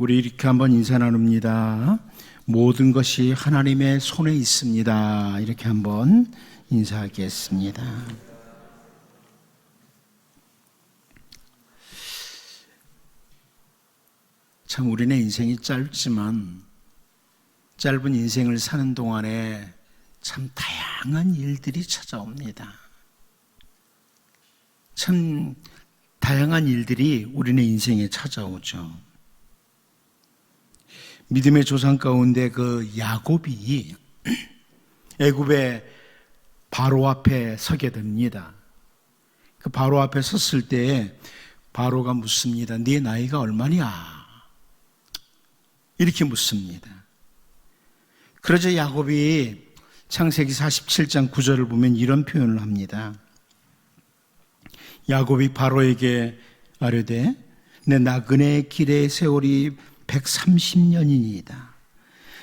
우리 이렇게 한번 인사 나눕니다. 모든 것이 하나님의 손에 있습니다. 이렇게 한번 인사하겠습니다. 참 우리네 인생이 짧지만 짧은 인생을 사는 동안에 참 다양한 일들이 찾아옵니다. 참 다양한 일들이 우리네 인생에 찾아오죠. 믿음의 조상 가운데 그 야곱이 애굽의 바로 앞에 서게 됩니다. 그 바로 앞에 섰을 때 바로가 묻습니다. 네 나이가 얼마냐? 이렇게 묻습니다. 그러자 야곱이 창세기 47장 9절을 보면 이런 표현을 합니다. 야곱이 바로에게 아뢰되 내 나그네 길의 세월이 130년이니이다.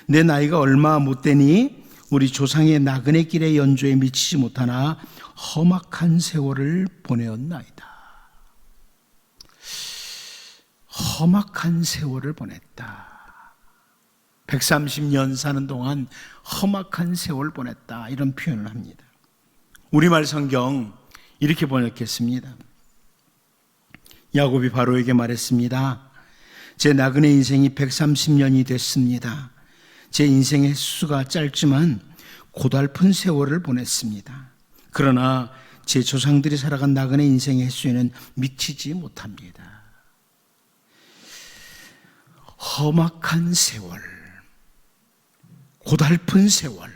내 나이가 얼마 못되니 우리 조상의 나그네 길의 연조에 미치지 못하나 험악한 세월을 보내었나이다. 험악한 세월을 보냈다. 130년 사는 동안 험악한 세월을 보냈다. 이런 표현을 합니다. 우리말 성경 이렇게 번역했습니다. 야곱이 바로에게 말했습니다. 제 나그네 인생이 130년이 됐습니다. 제 인생의 횟수가 짧지만 고달픈 세월을 보냈습니다. 그러나 제 조상들이 살아간 나그네 인생의 횟수에는 미치지 못합니다. 험악한 세월, 고달픈 세월.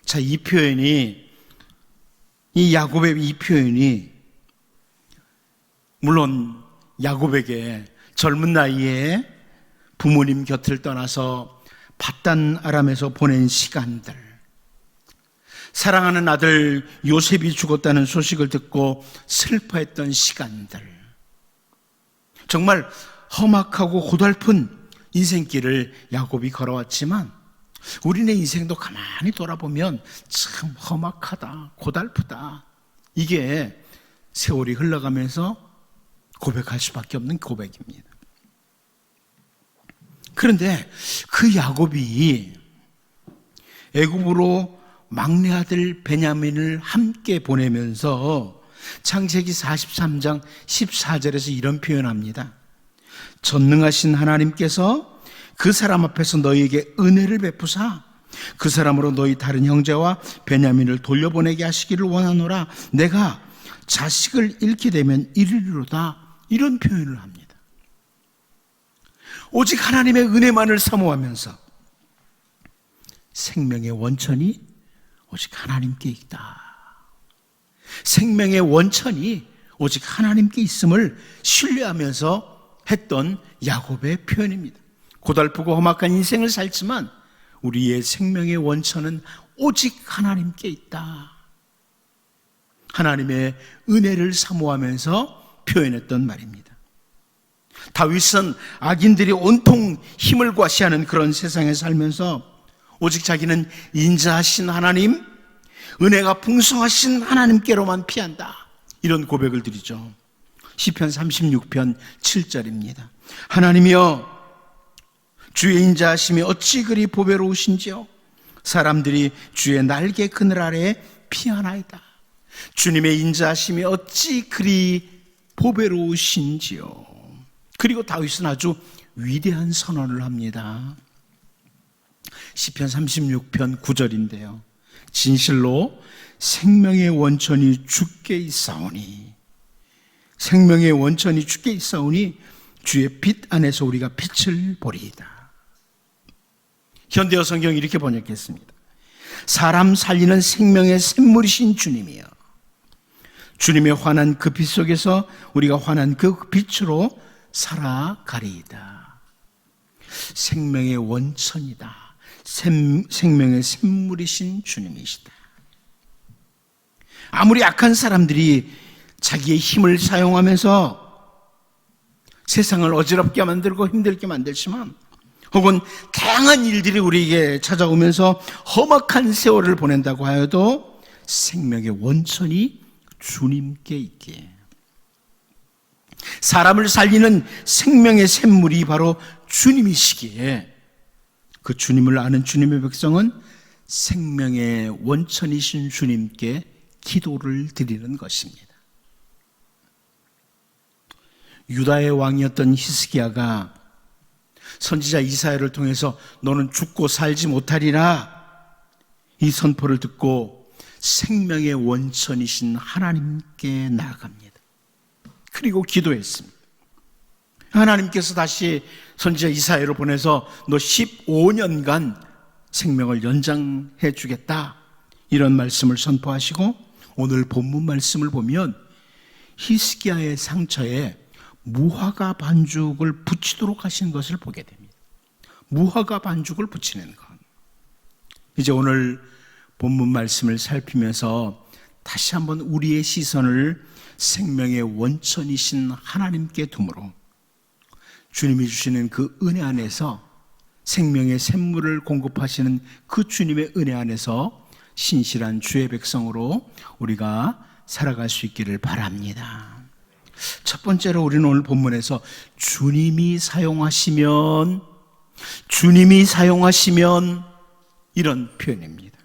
자, 이 표현이, 이 야곱의 이 표현이 물론 야곱에게 젊은 나이에 부모님 곁을 떠나서 밧단 아람에서 보낸 시간들, 사랑하는 아들 요셉이 죽었다는 소식을 듣고 슬퍼했던 시간들, 정말 험악하고 고달픈 인생길을 야곱이 걸어왔지만 우리네 인생도 가만히 돌아보면 참 험악하다, 고달프다. 이게 세월이 흘러가면서 고백할 수밖에 없는 고백입니다. 그런데 그 야곱이 애굽으로 막내 아들 베냐민을 함께 보내면서 창세기 43장 14절에서 이런 표현합니다. 전능하신 하나님께서 그 사람 앞에서 너희에게 은혜를 베푸사 그 사람으로 너희 다른 형제와 베냐민을 돌려보내게 하시기를 원하노라. 내가 자식을 잃게 되면 이르리로다. 이런 표현을 합니다. 오직 하나님의 은혜만을 사모하면서 생명의 원천이 오직 하나님께 있다. 생명의 원천이 오직 하나님께 있음을 신뢰하면서 했던 야곱의 표현입니다. 고달프고 험악한 인생을 살지만 우리의 생명의 원천은 오직 하나님께 있다. 하나님의 은혜를 사모하면서 표현했던 말입니다. 다윗은 악인들이 온통 힘을 과시하는 그런 세상에 살면서 오직 자기는 인자하신 하나님, 은혜가 풍성하신 하나님께로만 피한다. 이런 고백을 드리죠. 시편 36편 7절입니다. 하나님이여 주의 인자하심이 어찌 그리 보배로우신지요. 사람들이 주의 날개 그늘 아래에 피하나이다. 주님의 인자하심이 어찌 그리 보배로우신지요. 그리고 다윗은 아주 위대한 선언을 합니다. 시편 36편 9절인데요. 진실로 생명의 원천이 주께 있사오니, 생명의 원천이 주께 있사오니 주의 빛 안에서 우리가 빛을 보리이다. 현대어 성경이 이렇게 번역했습니다. 사람 살리는 생명의 샘물이신 주님이여, 주님의 환한 그 빛 속에서 우리가 환한 그 빛으로 살아가리이다. 생명의 원천이다. 생명의 샘물이신 주님이시다. 아무리 악한 사람들이 자기의 힘을 사용하면서 세상을 어지럽게 만들고 힘들게 만들지만, 혹은 다양한 일들이 우리에게 찾아오면서 험악한 세월을 보낸다고 하여도 생명의 원천이 주님께 있기에 사람을 살리는 생명의 샘물이 바로 주님이시기에 그 주님을 아는 주님의 백성은 생명의 원천이신 주님께 기도를 드리는 것입니다. 유다의 왕이었던 히스기야가 선지자 이사야를 통해서 너는 죽고 살지 못하리라 이 선포를 듣고 생명의 원천이신 하나님께 나아갑니다. 그리고 기도했습니다. 하나님께서 다시 선지자 이사야를 보내서 너 15년간 생명을 연장해 주겠다 이런 말씀을 선포하시고 오늘 본문 말씀을 보면 히스기야의 상처에 무화과 반죽을 붙이도록 하신 것을 보게 됩니다. 무화과 반죽을 붙이는 것. 이제 오늘 본문 말씀을 살피면서 다시 한번 우리의 시선을 생명의 원천이신 하나님께 두므로 주님이 주시는 그 은혜 안에서 생명의 샘물을 공급하시는 그 주님의 은혜 안에서 신실한 주의 백성으로 우리가 살아갈 수 있기를 바랍니다. 첫 번째로 우리는 오늘 본문에서 주님이 사용하시면 이런 표현입니다.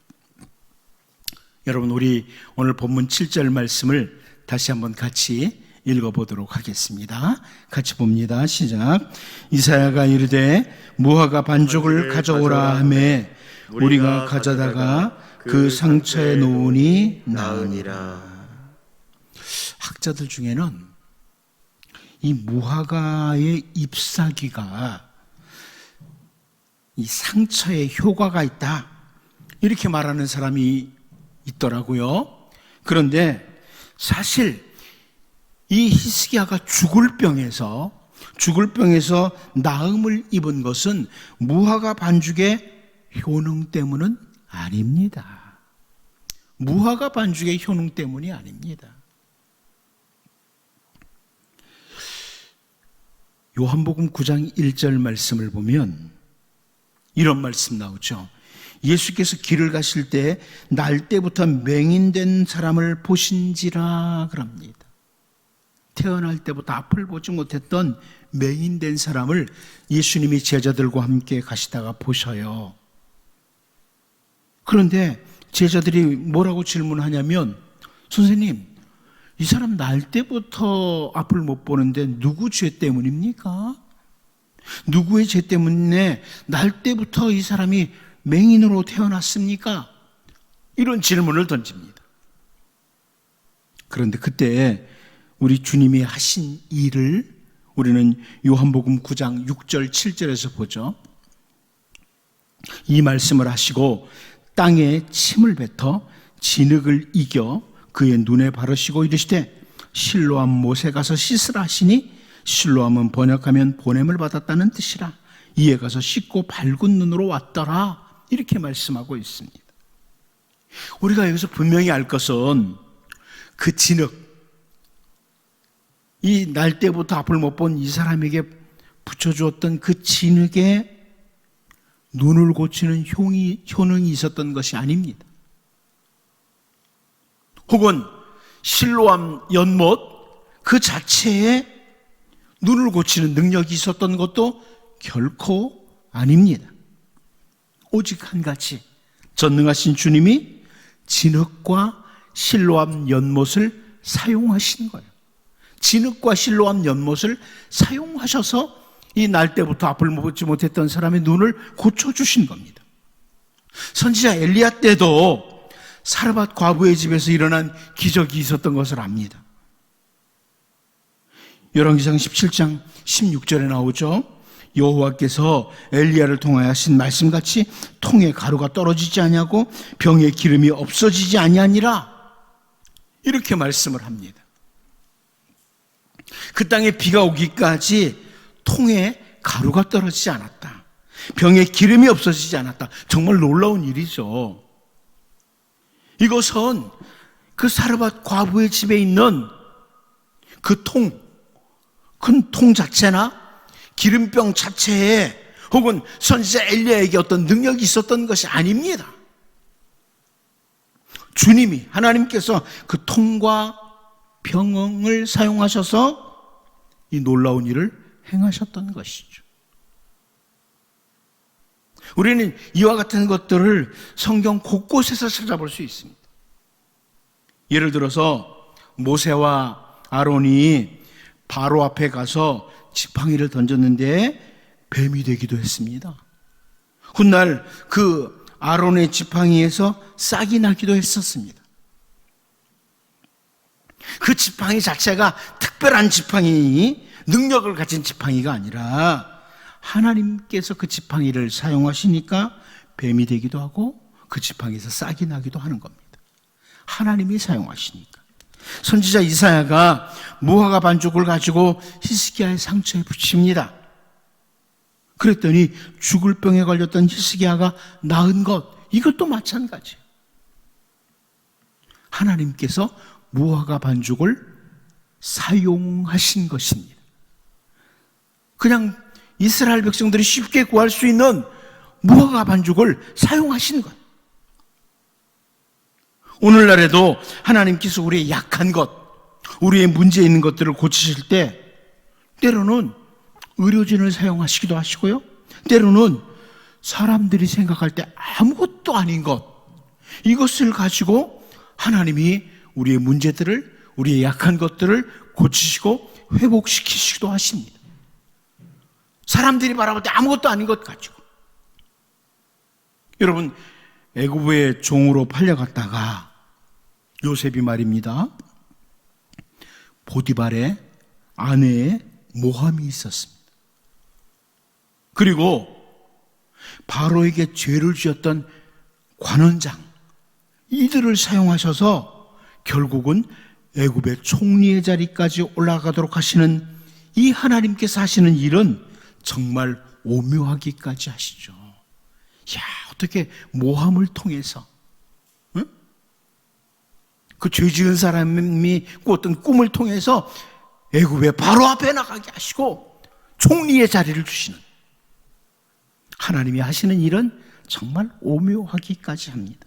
여러분 우리 오늘 본문 7절 말씀을 다시 한번 같이 읽어보도록 하겠습니다. 같이 봅니다. 시작. 이사야가 이르되 무화과 반죽을 가져오라 하매 우리가 가져다가 그 상처에 놓으니 나으니라. 학자들 중에는 이 무화과의 잎사귀가 이 상처에 효과가 있다 이렇게 말하는 사람이 있더라고요. 그런데 사실 이 히스기야가 죽을 병에서 나음을 입은 것은 무화과 반죽의 효능 때문은 아닙니다. 무화과 반죽의 효능 때문이 아닙니다. 요한복음 9장 1절 말씀을 보면 이런 말씀 나오죠. 예수께서 길을 가실 때 날 때부터 맹인된 사람을 보신지라 그럽니다. 태어날 때부터 앞을 보지 못했던 맹인된 사람을 예수님이 제자들과 함께 가시다가 보셔요. 그런데 제자들이 뭐라고 질문하냐면 선생님 이 사람 날 때부터 앞을 못 보는데 누구 죄 때문입니까? 누구의 죄 때문에 날 때부터 이 사람이 맹인으로 태어났습니까? 이런 질문을 던집니다. 그런데 그때 우리 주님이 하신 일을 우리는 요한복음 9장 6절 7절에서 보죠. 이 말씀을 하시고 땅에 침을 뱉어 진흙을 이겨 그의 눈에 바르시고 이르시되 실로암 못에 가서 씻으라 하시니 실로암은 번역하면 보냄을 받았다는 뜻이라. 이에 가서 씻고 밝은 눈으로 왔더라 이렇게 말씀하고 있습니다. 우리가 여기서 분명히 알 것은 그 진흙, 이 날 때부터 앞을 못 본 이 사람에게 붙여주었던 그 진흙에 눈을 고치는 효능이 있었던 것이 아닙니다. 혹은 실로암 연못 그 자체에 눈을 고치는 능력이 있었던 것도 결코 아닙니다. 오직 한 가지 전능하신 주님이 진흙과 실로암 연못을 사용하신 거예요. 진흙과 실로암 연못을 사용하셔서 이 날 때부터 앞을 보지 못했던 사람의 눈을 고쳐주신 겁니다. 선지자 엘리야 때도 사르밧 과부의 집에서 일어난 기적이 있었던 것을 압니다. 열왕기상 17장 16절에 나오죠. 여호와께서 엘리야를 통하여 하신 말씀같이 통에 가루가 떨어지지 아니하고 병에 기름이 없어지지 아니하니라 이렇게 말씀을 합니다. 그 땅에 비가 오기까지 통에 가루가 떨어지지 않았다. 병에 기름이 없어지지 않았다. 정말 놀라운 일이죠. 이것은 그 사르밧 과부의 집에 있는 그 큰 통 자체나 기름병 자체에 혹은 선지자 엘리야에게 어떤 능력이 있었던 것이 아닙니다. 주님이 하나님께서 그 통과 병을 사용하셔서 이 놀라운 일을 행하셨던 것이죠. 우리는 이와 같은 것들을 성경 곳곳에서 찾아볼 수 있습니다. 예를 들어서 모세와 아론이 바로 앞에 가서 지팡이를 던졌는데 뱀이 되기도 했습니다. 훗날 그 아론의 지팡이에서 싹이 나기도 했었습니다. 그 지팡이 자체가 특별한 지팡이, 능력을 가진 지팡이가 아니라 하나님께서 그 지팡이를 사용하시니까 뱀이 되기도 하고 그 지팡이에서 싹이 나기도 하는 겁니다. 하나님이 사용하시니까. 선지자 이사야가 무화과 반죽을 가지고 히스기야의 상처에 붙입니다. 그랬더니 죽을 병에 걸렸던 히스기야가 나은 것, 이것도 마찬가지예요. 하나님께서 무화과 반죽을 사용하신 것입니다. 그냥 이스라엘 백성들이 쉽게 구할 수 있는 무화과 반죽을 사용하신 거예요. 오늘날에도 하나님께서 우리의 약한 것, 우리의 문제 있는 것들을 고치실 때 때로는 의료진을 사용하시기도 하시고요, 때로는 사람들이 생각할 때 아무것도 아닌 것, 이것을 가지고 하나님이 우리의 문제들을, 우리의 약한 것들을 고치시고 회복시키시기도 하십니다. 사람들이 바라볼 때 아무것도 아닌 것 가지고. 여러분, 애굽의 종으로 팔려갔다가 요셉이 말입니다, 보디발의 아내의 모함이 있었습니다. 그리고 바로에게 죄를 지었던 관원장, 이들을 사용하셔서 결국은 애굽의 총리의 자리까지 올라가도록 하시는 이 하나님께서 하시는 일은 정말 오묘하기까지 하시죠. 야, 어떻게 모함을 통해서, 응? 그 죄 지은 사람이 꿨던 꿈을 통해서 애굽의 바로 앞에 나가게 하시고 총리의 자리를 주시는 하나님이 하시는 일은 정말 오묘하기까지 합니다.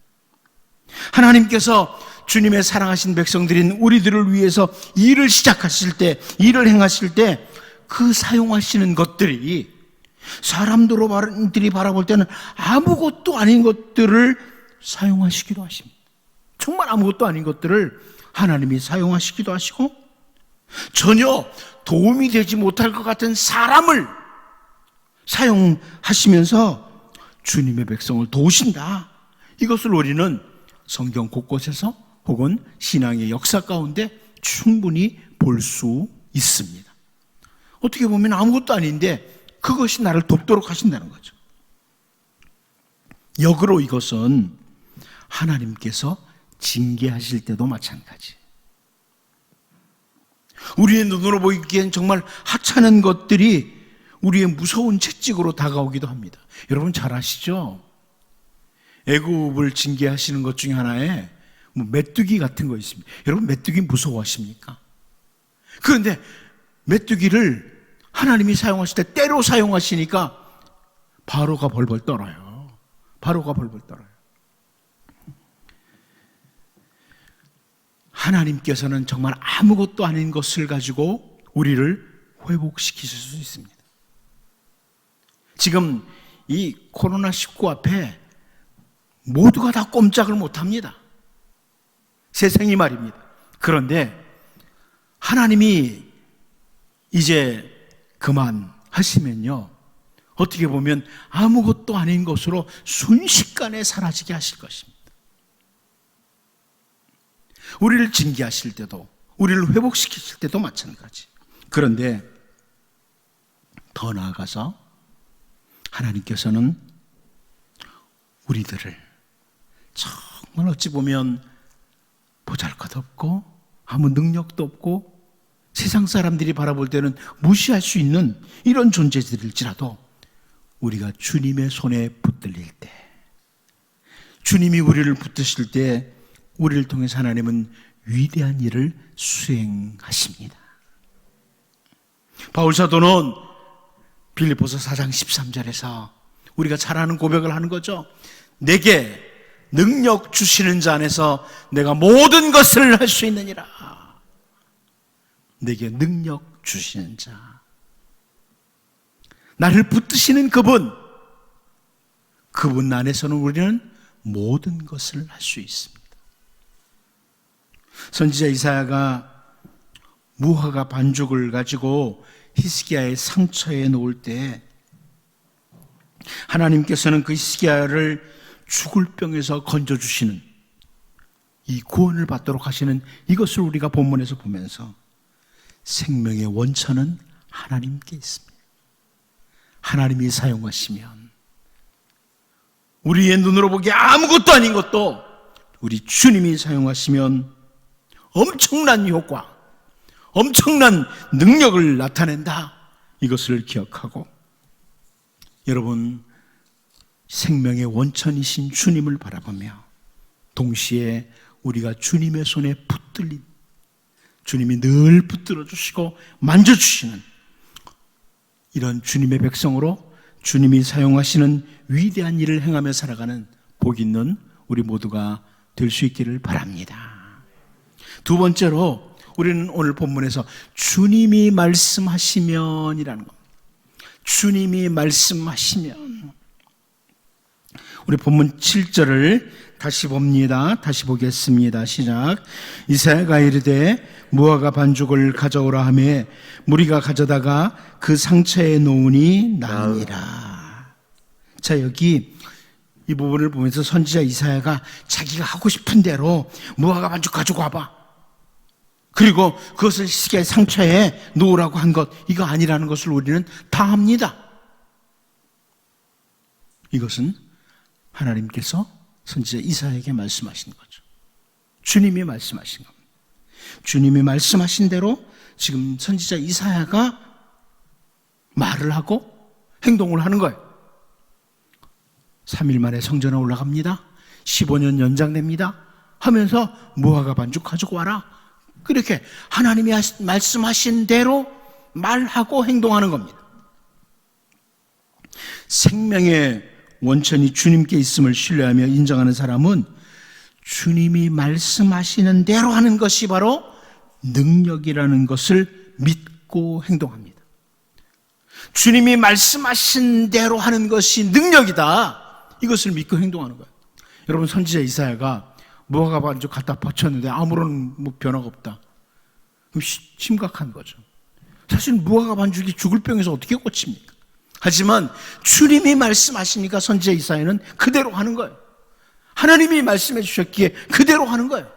하나님께서 주님의 사랑하신 백성들인 우리들을 위해서 일을 시작하실 때, 일을 행하실 때 그 사용하시는 것들이 사람들이 바라볼 때는 아무것도 아닌 것들을 사용하시기도 하십니다. 정말 아무것도 아닌 것들을 하나님이 사용하시기도 하시고, 전혀 도움이 되지 못할 것 같은 사람을 사용하시면서 주님의 백성을 도우신다. 이것을 우리는 성경 곳곳에서 혹은 신앙의 역사 가운데 충분히 볼 수 있습니다. 어떻게 보면 아무것도 아닌데 그것이 나를 돕도록 하신다는 거죠. 역으로 이것은 하나님께서 징계하실 때도 마찬가지. 우리의 눈으로 보이기엔 정말 하찮은 것들이 우리의 무서운 채찍으로 다가오기도 합니다. 여러분 잘 아시죠? 애굽을 징계하시는 것 중에 하나에 메뚜기 같은 거 있습니다. 여러분 메뚜기 무서워하십니까? 그런데 메뚜기를 하나님이 사용하실 때 때로 사용하시니까 바로가 벌벌 떨어요. 바로가 벌벌 떨어요. 하나님께서는 정말 아무것도 아닌 것을 가지고 우리를 회복시키실 수 있습니다. 지금 이 코로나19 앞에 모두가 다 꼼짝을 못합니다. 세상이 말입니다. 그런데 하나님이 이제 그만하시면요, 어떻게 보면 아무것도 아닌 것으로 순식간에 사라지게 하실 것입니다. 우리를 징계하실 때도, 우리를 회복시키실 때도 마찬가지. 그런데 더 나아가서 하나님께서는 우리들을 정말 어찌 보면 보잘것없고 아무 능력도 없고 세상 사람들이 바라볼 때는 무시할 수 있는 이런 존재들일지라도 우리가 주님의 손에 붙들릴 때, 주님이 우리를 붙드실 때 우리를 통해서 하나님은 위대한 일을 수행하십니다. 바울사도는 빌립보서 4장 13절에서 우리가 잘 아는 고백을 하는 거죠. 내게 능력 주시는 자 안에서 내가 모든 것을 할 수 있느니라. 내게 능력 주시는 자, 나를 붙드시는 그분 안에서는 우리는 모든 것을 할 수 있습니다. 선지자 이사야가 무화과 반죽을 가지고 히스기야의 상처에 놓을 때 하나님께서는 그 히스기야를 죽을 병에서 건져주시는, 이 구원을 받도록 하시는 이것을 우리가 본문에서 보면서 생명의 원천은 하나님께 있습니다. 하나님이 사용하시면 우리의 눈으로 보기에 아무것도 아닌 것도 우리 주님이 사용하시면 엄청난 효과, 엄청난 능력을 나타낸다. 이것을 기억하고 여러분, 생명의 원천이신 주님을 바라보며 동시에 우리가 주님의 손에 붙들린, 주님이 늘 붙들어 주시고 만져주시는 이런 주님의 백성으로 주님이 사용하시는 위대한 일을 행하며 살아가는 복 있는 우리 모두가 될 수 있기를 바랍니다. 두 번째로 우리는 오늘 본문에서 주님이 말씀하시면이라는 겁니다. 주님이 말씀하시면. 우리 본문 7절을 다시 봅니다. 다시 보겠습니다. 시작. 이사야가 이르되 무화과 반죽을 가져오라 하매 무리가 가져다가 그 상처에 놓으니 나으니라. 자, 여기 이 부분을 보면서 선지자 이사야가 자기가 하고 싶은 대로 무화과 반죽 가지고 와봐, 그리고 그것을 히스기야의 상처에 놓으라고 한 것, 이거 아니라는 것을 우리는 다 압니다. 이것은 하나님께서 선지자 이사야에게 말씀하신 거죠. 주님이 말씀하신 겁니다. 주님이 말씀하신 대로 지금 선지자 이사야가 말을 하고 행동을 하는 거예요. 3일 만에 성전에 올라갑니다. 15년 연장됩니다. 하면서 무화과 반죽 가지고 와라. 그렇게 하나님이 말씀하신 대로 말하고 행동하는 겁니다. 생명의 원천이 주님께 있음을 신뢰하며 인정하는 사람은 주님이 말씀하시는 대로 하는 것이 바로 능력이라는 것을 믿고 행동합니다. 주님이 말씀하신 대로 하는 것이 능력이다. 이것을 믿고 행동하는 거예요. 여러분, 선지자 이사야가 무화과 반죽 갖다 버쳤는데 아무런 변화가 없다. 그럼 심각한 거죠. 사실 무화과 반죽이 죽을 병에서 어떻게 고칩니까? 하지만 주님이 말씀하시니까 선지자 이사야는 그대로 하는 거예요. 하나님이 말씀해 주셨기에 그대로 하는 거예요.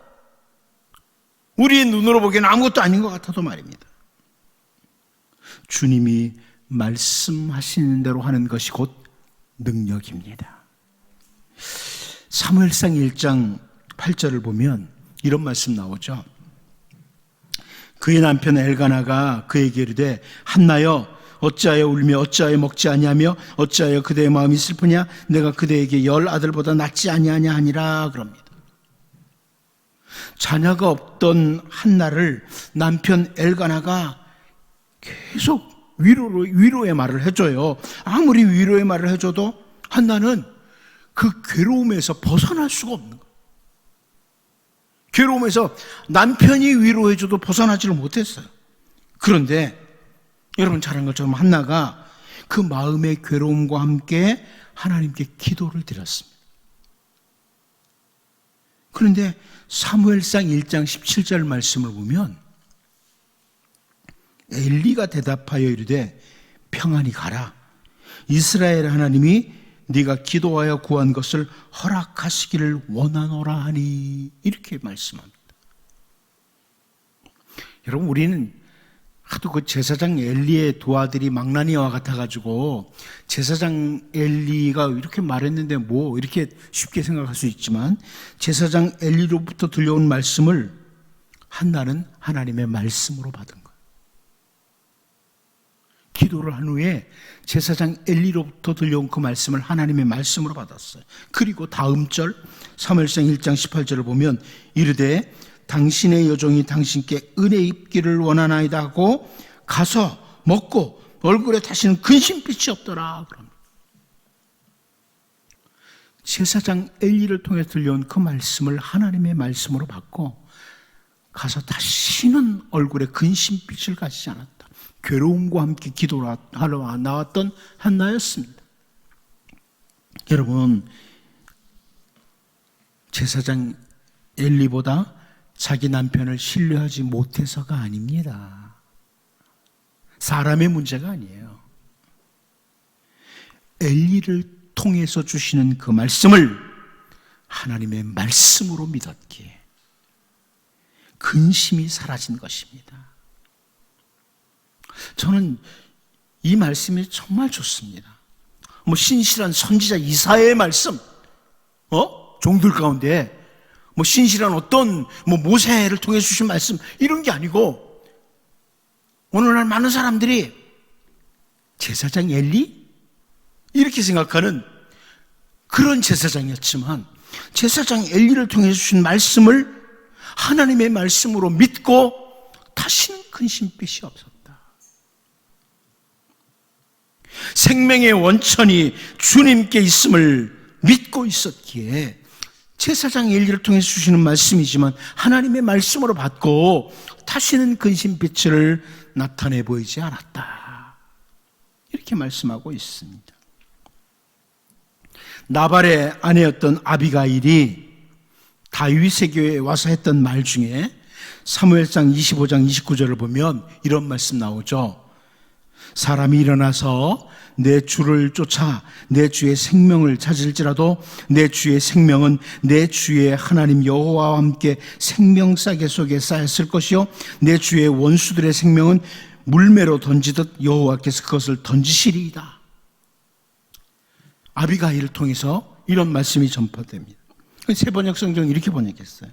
우리의 눈으로 보기에는 아무것도 아닌 것 같아도 말입니다. 주님이 말씀하시는 대로 하는 것이 곧 능력입니다. 사무엘상 1장 8절을 보면 이런 말씀 나오죠. 그의 남편 엘가나가 그에게 이르되 한나여 어찌하여 울며 어찌하여 먹지 아니하며 어찌하여 그대의 마음이 슬프냐? 내가 그대에게 10 아들보다 낫지 아니하냐 하니라. 그럽니다. 자녀가 없던 한나를 남편 엘가나가 계속 위로의 말을 해줘요. 아무리 위로의 말을 해줘도 한나는 그 괴로움에서 벗어날 수가 없는 거예요. 괴로움에서 남편이 위로해줘도 벗어나지를 못했어요. 그런데 여러분 잘 아는 것처럼 한나가 그 마음의 괴로움과 함께 하나님께 기도를 드렸습니다. 그런데 사무엘상 1장 17절 말씀을 보면 엘리가 대답하여 이르되 평안히 가라. 이스라엘 하나님이 네가 기도하여 구한 것을 허락하시기를 원하노라 하니, 이렇게 말씀합니다. 여러분, 우리는 하도 그 제사장 엘리의 두 아들이 망나니와 같아가지고 제사장 엘리가 이렇게 말했는데 뭐 이렇게 쉽게 생각할 수 있지만 제사장 엘리로부터 들려온 말씀을 한나는 하나님의 말씀으로 받은 거예요. 기도를 한 후에 제사장 엘리로부터 들려온 그 말씀을 하나님의 말씀으로 받았어요. 그리고 다음 절 사무엘상 1장 18절을 보면 이르되 당신의 여종이 당신께 은혜 입기를 원하나이다 하고 가서 먹고 얼굴에 다시는 근심빛이 없더라. 그럽니다. 제사장 엘리를 통해 들려온 그 말씀을 하나님의 말씀으로 받고 가서 다시는 얼굴에 근심빛을 가지지 않았다. 괴로움과 함께 기도하러 나왔던 한나였습니다. 여러분, 제사장 엘리보다 자기 남편을 신뢰하지 못해서가 아닙니다. 사람의 문제가 아니에요. 엘리를 통해서 주시는 그 말씀을 하나님의 말씀으로 믿었기에 근심이 사라진 것입니다. 저는 이 말씀이 정말 좋습니다. 신실한 선지자 이사야의 말씀, 종들 가운데 신실한 어떤 모세를 통해 주신 말씀, 이런 게 아니고 오늘날 많은 사람들이 제사장 엘리? 이렇게 생각하는 그런 제사장이었지만, 제사장 엘리를 통해 주신 말씀을 하나님의 말씀으로 믿고 다시는 근심빛이 없었다. 생명의 원천이 주님께 있음을 믿고 있었기에 제사장 엘리를 통해서 주시는 말씀이지만 하나님의 말씀으로 받고 다시는 근심빛을 나타내 보이지 않았다. 이렇게 말씀하고 있습니다. 나발의 아내였던 아비가일이 다윗에게 와서 했던 말 중에 사무엘상 25장 29절을 보면 이런 말씀 나오죠. 사람이 일어나서 내 주를 쫓아 내 주의 생명을 찾을지라도 내 주의 생명은 내 주의 하나님 여호와와 함께 생명싸개 속에 쌓였을 것이요 내 주의 원수들의 생명은 물매로 던지듯 여호와께서 그것을 던지시리이다. 아비가일을 통해서 이런 말씀이 전파됩니다. 세번역 성경은 이렇게 번역했어요.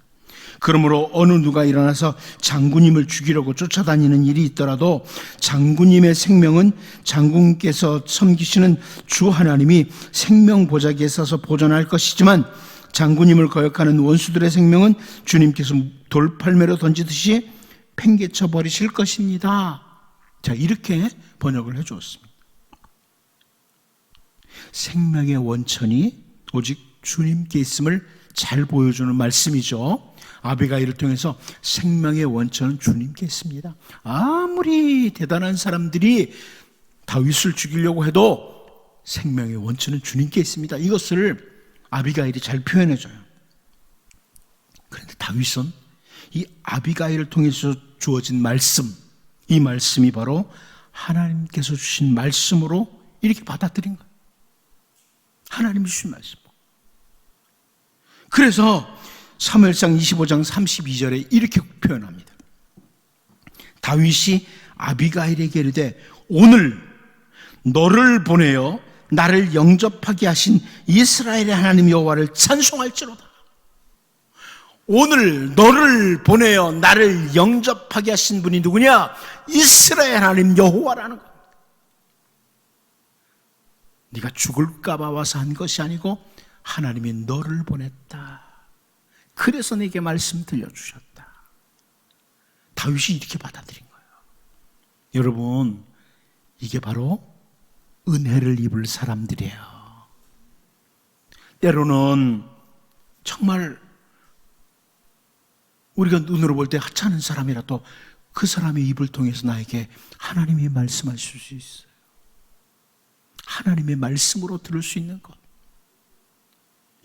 그러므로 어느 누가 일어나서 장군님을 죽이려고 쫓아다니는 일이 있더라도 장군님의 생명은 장군께서 섬기시는 주 하나님이 생명 보자기에 써서 보존할 것이지만 장군님을 거역하는 원수들의 생명은 주님께서 돌팔매로 던지듯이 팽개쳐 버리실 것입니다. 자, 이렇게 번역을 해주었습니다. 생명의 원천이 오직 주님께 있음을 잘 보여주는 말씀이죠. 아비가일을 통해서 생명의 원천은 주님께 있습니다. 아무리 대단한 사람들이 다윗을 죽이려고 해도 생명의 원천은 주님께 있습니다. 이것을 아비가일이 잘 표현해줘요. 그런데 다윗은 이 아비가일을 통해서 주어진 말씀, 이 말씀이 바로 하나님께서 주신 말씀으로 이렇게 받아들인 거예요. 하나님이 주신 말씀. 그래서 사무엘상 25장 32절에 이렇게 표현합니다. 다윗이 아비가일에게 이르되 오늘 너를 보내어 나를 영접하게 하신 이스라엘의 하나님 여호와를 찬송할지로다. 오늘 너를 보내어 나를 영접하게 하신 분이 누구냐? 이스라엘 하나님 여호와라는 거야. 네가 죽을까 봐 와서 한 것이 아니고 하나님이 너를 보냈다. 그래서 내게 말씀 들려주셨다. 다윗이 이렇게 받아들인 거예요. 여러분, 이게 바로 은혜를 입을 사람들이에요. 때로는 정말 우리가 눈으로 볼 때 하찮은 사람이라도 그 사람의 입을 통해서 나에게 하나님이 말씀하실 수 있어요. 하나님의 말씀으로 들을 수 있는 것.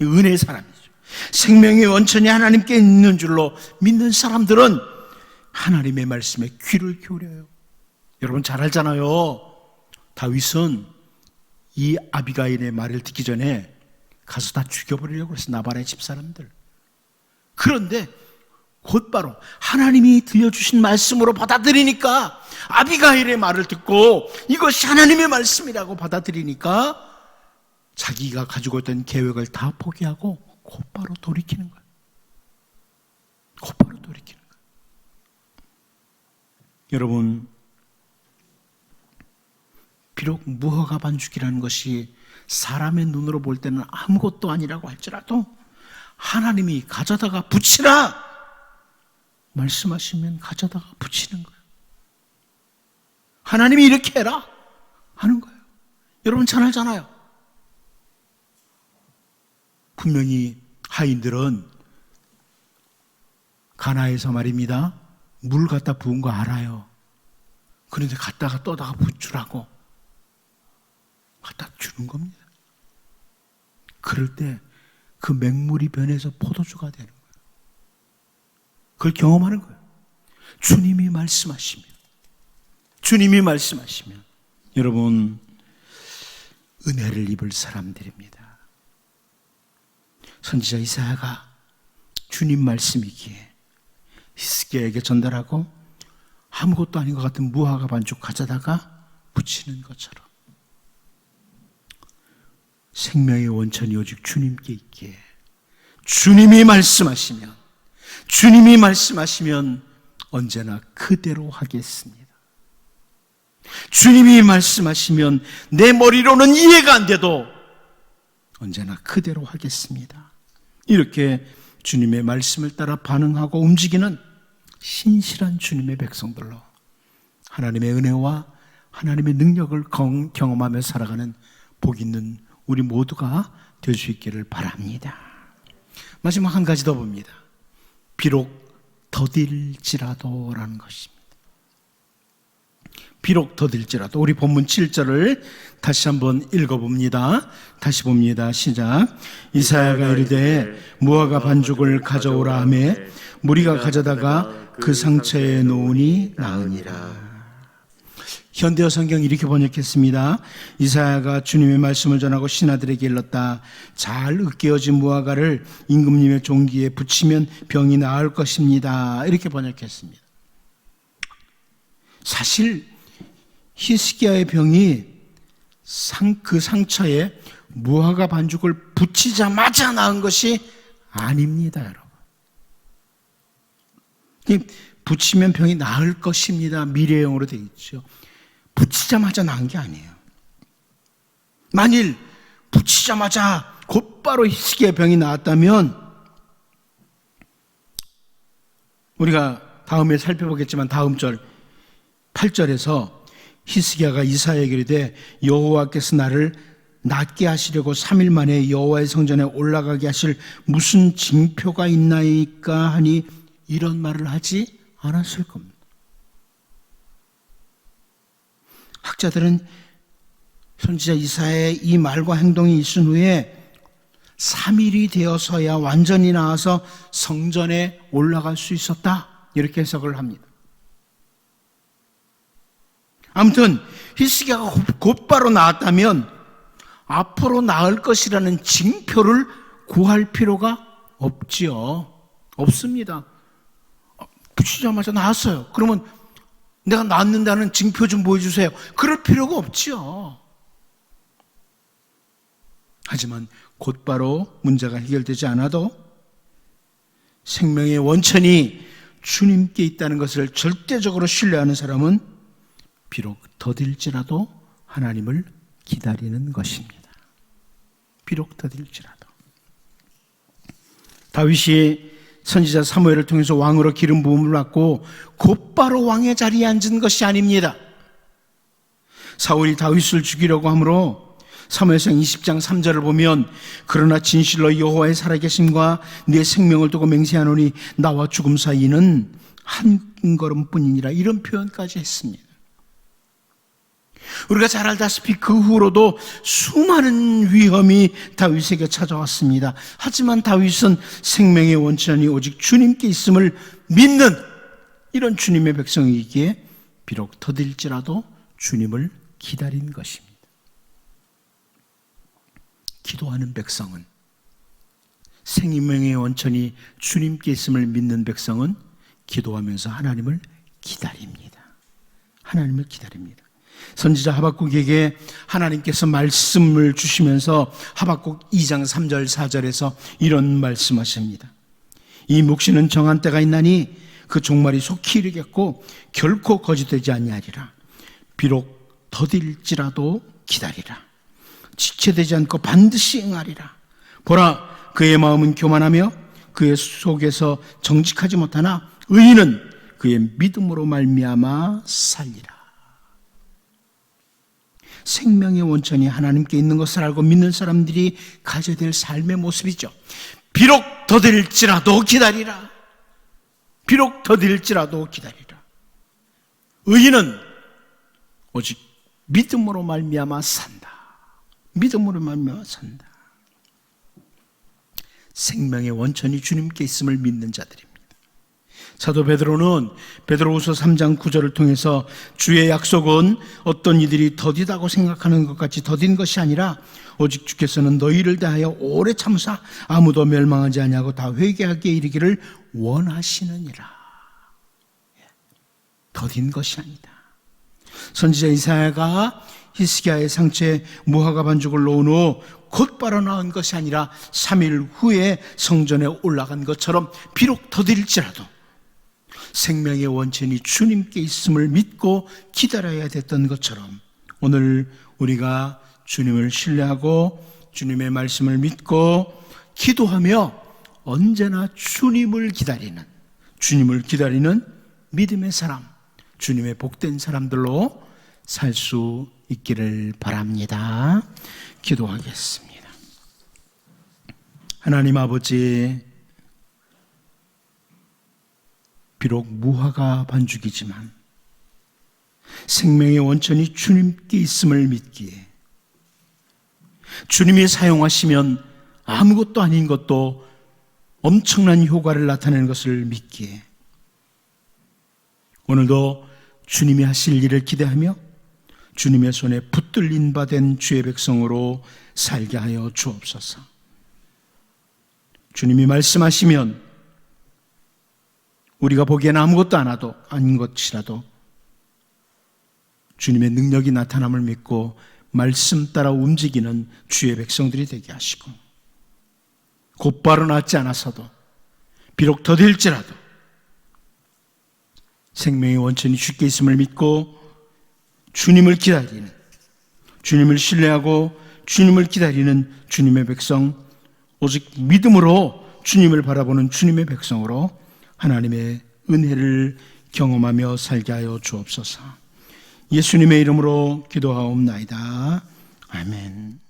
이 은혜의 사람이죠. 생명의 원천이 하나님께 있는 줄로 믿는 사람들은 하나님의 말씀에 귀를 기울여요. 여러분 잘 알잖아요. 다윗은 이 아비가일의 말을 듣기 전에 가서 다 죽여버리려고 했어. 나발의 집사람들. 그런데 곧바로 하나님이 들려주신 말씀으로 받아들이니까, 아비가일의 말을 듣고 이것이 하나님의 말씀이라고 받아들이니까 자기가 가지고 있던 계획을 다 포기하고 곧바로 돌이키는 거예요. 곧바로 돌이키는 거예요. 여러분, 비록 무허가 반죽이라는 것이 사람의 눈으로 볼 때는 아무것도 아니라고 할지라도 하나님이 가져다가 붙이라 말씀하시면 가져다가 붙이는 거예요. 하나님이 이렇게 해라 하는 거예요. 여러분 잘 알잖아요. 분명히 하인들은 가나에서 말입니다, 물 갖다 부은 거 알아요. 그런데 갔다가 떠다가 붙주라고 갖다 주는 겁니다. 그럴 때 그 맹물이 변해서 포도주가 되는 거예요. 그걸 경험하는 거예요. 주님이 말씀하시면 여러분, 은혜를 입을 사람들입니다. 선지자 이사야가 주님 말씀이기에 히스기야에게 전달하고 아무것도 아닌 것 같은 무화과 반죽 가져다가 붙이는 것처럼 생명의 원천이 오직 주님께 있기에 주님이 말씀하시면 언제나 그대로 하겠습니다. 주님이 말씀하시면 내 머리로는 이해가 안 돼도 언제나 그대로 하겠습니다. 이렇게 주님의 말씀을 따라 반응하고 움직이는 신실한 주님의 백성들로 하나님의 은혜와 하나님의 능력을 경험하며 살아가는 복 있는 우리 모두가 될 수 있기를 바랍니다. 마지막 한 가지 더 봅니다. 비록 더딜지라도라는 것입니다. 비록 더딜지라도. 우리 본문 7절을 다시 한번 읽어봅니다. 다시 봅니다. 시작. 이사야가 이르되 무화과 반죽을 가져오라 하매 무리가 가져다가 그 상처에 놓으니 나으니라. 현대어 성경 이렇게 번역했습니다. 이사야가 주님의 말씀을 전하고 신하들에게 일렀다. 잘 으깨어진 무화과를 임금님의 종기에 붙이면 병이 나을 것입니다. 이렇게 번역했습니다. 사실 히스기야의 병이 그 상처에 무화과 반죽을 붙이자마자 나은 것이 아닙니다, 여러분. 붙이면 병이 나을 것입니다. 미래형으로 되어 있죠. 붙이자마자 나은 게 아니에요. 만일 붙이자마자 곧바로 히스기야 병이 나았다면 우리가 다음에 살펴보겠지만 다음 절 8절에서 히스기야가 이사야에게 이르되 여호와께서 나를 낫게 하시려고 3일 만에 여호와의 성전에 올라가게 하실 무슨 징표가 있나이까 하니 이런 말을 하지 않았을 겁니다. 학자들은 선지자 이사야의 이 말과 행동이 있은 후에 3일이 되어서야 완전히 나아서 성전에 올라갈 수 있었다, 이렇게 해석을 합니다. 아무튼 히스기야가 곧바로 나았다면 앞으로 나을 것이라는 징표를 구할 필요가 없지요. 없습니다. 붙이자마자 나았어요. 그러면 내가 낫는다는 징표 좀 보여주세요. 그럴 필요가 없지요. 하지만 곧바로 문제가 해결되지 않아도 생명의 원천이 주님께 있다는 것을 절대적으로 신뢰하는 사람은 비록 더딜지라도 하나님을 기다리는 것입니다. 비록 더딜지라도. 다윗이 선지자 사무엘을 통해서 왕으로 기름 부음을 받고 곧바로 왕의 자리에 앉은 것이 아닙니다. 사울이 다윗을 죽이려고 하므로 사무엘상 20장 3절을 보면 그러나 진실로 여호와의 살아계심과 내 생명을 두고 맹세하노니 나와 죽음 사이는 한 걸음뿐이니라, 이런 표현까지 했습니다. 우리가 잘 알다시피 그 후로도 수많은 위험이 다윗에게 찾아왔습니다. 하지만 다윗은 생명의 원천이 오직 주님께 있음을 믿는 이런 주님의 백성이기에 비록 더딜지라도 주님을 기다린 것입니다. 기도하는 백성은, 생명의 원천이 주님께 있음을 믿는 백성은 기도하면서 하나님을 기다립니다. 하나님을 기다립니다. 선지자 하박국에게 하나님께서 말씀을 주시면서 하박국 2장 3절 4절에서 이런 말씀하십니다. 이 묵시는 정한 때가 있나니 그 종말이 속히 이르겠고 결코 거짓되지 아니하리라. 비록 더딜지라도 기다리라. 지체되지 않고 반드시 응하리라. 보라, 그의 마음은 교만하며 그의 속에서 정직하지 못하나 의인은 그의 믿음으로 말미암아 살리라. 생명의 원천이 하나님께 있는 것을 알고 믿는 사람들이 가져야 될 삶의 모습이죠. 비록 더딜지라도 기다리라. 비록 더딜지라도 기다리라. 의인은 오직 믿음으로 말미암아 산다. 믿음으로 말미암아 산다. 생명의 원천이 주님께 있음을 믿는 자들입니다. 사도 베드로는 베드로후서 3장 9절을 통해서 주의 약속은 어떤 이들이 더디다고 생각하는 것 같이 더딘 것이 아니라 오직 주께서는 너희를 대하여 오래 참으사 아무도 멸망하지 아니하고 다 회개하기에 이르기를 원하시느니라. 더딘 것이 아니다. 선지자 이사야가 히스기야의 상처에 무화과 반죽을 놓은 후 곧바로 나은 것이 아니라 3일 후에 성전에 올라간 것처럼 비록 더딜지라도 생명의 원천이 주님께 있음을 믿고 기다려야 됐던 것처럼 오늘 우리가 주님을 신뢰하고 주님의 말씀을 믿고 기도하며 언제나 주님을 기다리는 믿음의 사람, 주님의 복된 사람들로 살 수 있기를 바랍니다. 기도하겠습니다. 하나님 아버지, 비록 무화과 반죽이지만 생명의 원천이 주님께 있음을 믿기에 주님이 사용하시면 아무것도 아닌 것도 엄청난 효과를 나타내는 것을 믿기에 오늘도 주님이 하실 일을 기대하며 주님의 손에 붙들린 바 된 주의 백성으로 살게 하여 주옵소서. 주님이 말씀하시면 우리가 보기에는 아무것도 아닌 것이라도 주님의 능력이 나타남을 믿고 말씀 따라 움직이는 주의 백성들이 되게 하시고 곧바로 낫지 않아서도 비록 더딜지라도 생명의 원천이 주께 있음을 믿고 주님을 기다리는, 주님을 신뢰하고 주님을 기다리는 주님의 백성, 오직 믿음으로 주님을 바라보는 주님의 백성으로 하나님의 은혜를 경험하며 살게 하여 주옵소서. 예수님의 이름으로 기도하옵나이다. 아멘.